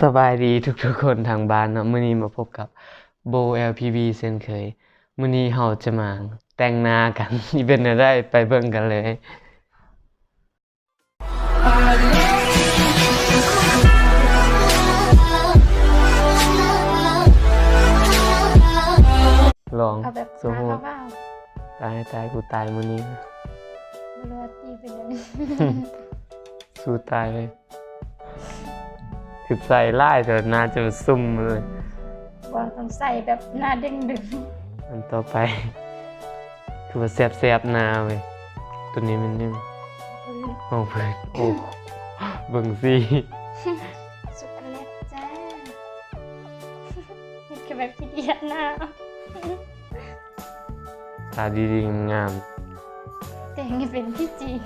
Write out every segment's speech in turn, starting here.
สบายดีทุกคนทางบ้านเนาะมื้อนี้มาพบกับโบ LPB เช่นเคยมื้อนี้เราจะมาแต่งหน้ากัน นี่เป็นอะไรไปเบิ่งกันเลยลอง เอาแบบ สม หา มุติ เบ้า ตายกูตายมื้อนี้ ๆไม่รู้ว่าตีเป็นยังไง สู้ตายเลยถึกใส่ไล่แต่หน้าจะซุ่มเลย ว่าต้องใส่แบบหน้าเด้งดึง อันต่อไป คือว่าแซบๆหน้าเว้ยตัวนี้มันนิ่มมองเพิ่นโอ้เบิ่งสิ สุดอันแรกจ้านี่คือแบบที่เดียดหน้า ตาดีๆงาม แต่งให้เป็นพี่จีน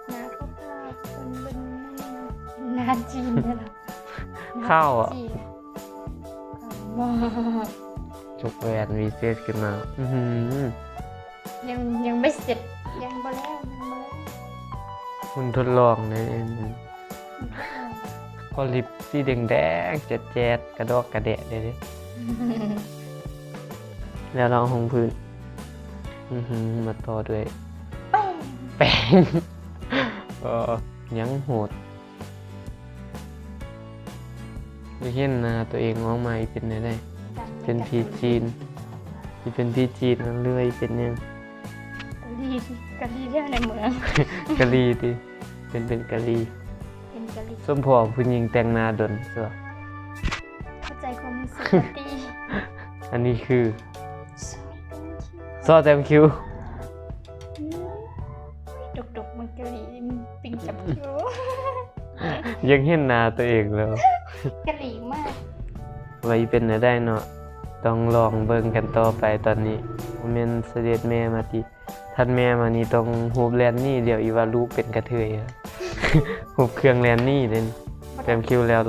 หน้าเข้าผ้าคนบนหน้าจีนเนี่ยหรอ เข้าอ่ะ จีนมาก จกแหวนวีเซสขึ้นมายังไม่เสร็จยังบ่แล้วคุณทดลองในพอลิปสีแดงๆแจ๊ดๆกระดอกกระแดะเลยแล้วเราห้องพื้นมาต่อด้วยแป้งยังโหดไม่เห็นหน้าตัวเองออกมาเป็นไงได้เป็นพีจีนที่เป็นพีจีนเรื่อยเป็นยัง กะลีเที่ยวในเมือง กะลีดิเป็นกะลี เป็นกะลี ส้มพอผู้หญิงแต่งหน้าดนเสื้อ เข้าใจความรู้สึกตี อันนี้คือซอสแต้มคิว ดกมันกะลีปิงจับคิ้ว ยังเห็นหน้าตัวเองแล้ว กะลีมาก ไว้เป็นได้เนาะต้องลองเบิ่งกันต่อไปตอนนี้แม่นเสด็จแม่มาติท่านแม่มานี่ต้องฮูบแลนนี่เดี๋ยวอีว่าลูกเป็นกระเทยครับ ฮูบเครื่องแลนนี่เด่นแต้มคิวแล้ว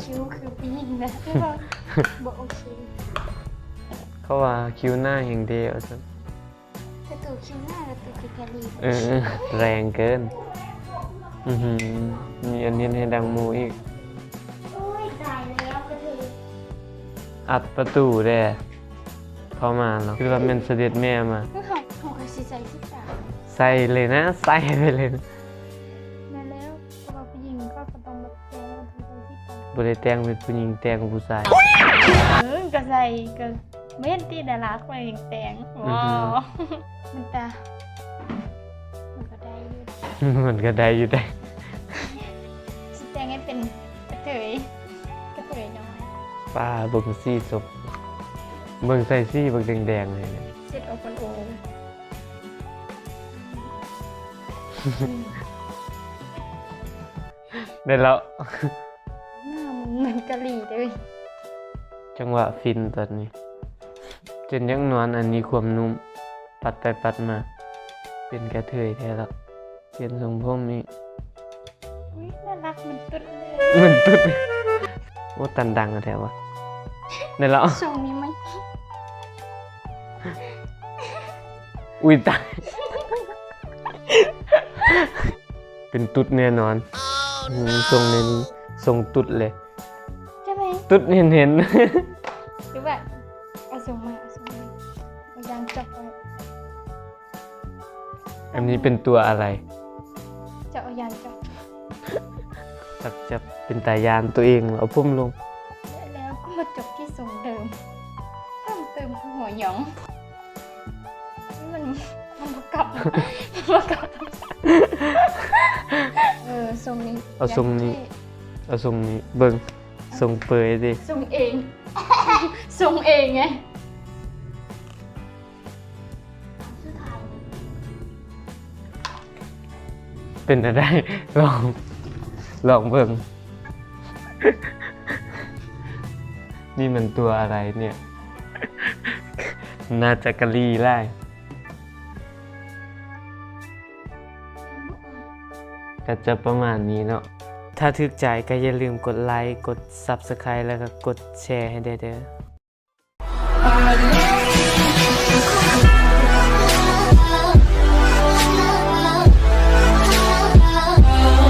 คิ้วคือผู้หญิงนะบอกโอเค เขาว่าคิวหน้าอย่างเดียวซั่น กระตูคิ้วหน้ากระตูคือกะลี แรงเกินมีอันนี้ให้ดังหมูอีก โอ้ยตายแล้วกระเทย อัดประตูแด้เข้ามาแล้วคือว่าเป็นเสด็จแม่มา เขาเคยใส่ที่ตา ใส่เลยนะใส่ไปเลยนะ มาแล้วเพราะว่าผู้หญิงก็ต้องมาแต่งทำที่ตา บ่ได้แต่งเป็นผู้หญิงแต่งเป็นผู้ชาย ก็ใส่ก็เม่นตีดาราคนอย่างแต่งว้าวมันตามันก็ได้อยู่ มันก็ได้อยู่ได้ สิแต่งให้เป็นกระเทยน้อย ป้าเบิ่งซี่ศพเบิ่งใส่ซี่เบิ่งแดงๆเลยเนี่ย เสร็จออกคนโอได้แล้ว หน้ามันเหมือนกะหรี่เลย จังหวะฟินตอนนี้จนยังนวลอันนี้ความนุ่มปัดไปปัดมาเป็นกระเทยแท้แล้วเปลี่ยนทรงผมอีก อุ๊ยน่ารักเหมันตุ๊ดเลย มันตุ๊ดโอ้ตันดังอะแท้วะได้แล้ว ทรงนี้ไหม อุ้ยตาย เป็นตุ๊ดแน่นอนทรงนี้ทรงตุ๊ดเลย ใช่ไหม ตุ๊ดเห็น หรือว่าเอาทรงมาเอายางจับไว้ อันนี้เป็นตัวอะไร จะเอายางจับ จะเป็นตายานตัวเองเอาพุ่มลง แล้วก็มาจบที่ทรงเดิมเพิ่มเติมคือหัวหยองมันประกอบทรงนี้ เอาทรงนี้เบิ่งทรงเปยดิ ทรงเอง ทรงเองไง เป็นอะไร ลองเบิ่ง นี่มันตัวอะไรเนี่ย น่าจะกะลีไล่ก็จะประมาณนี้เนาะถ้าทึกใจก็อย่าลืมกดไลค์กด Subscribe แล้วก็กดแชร์ให้ได้เด้อ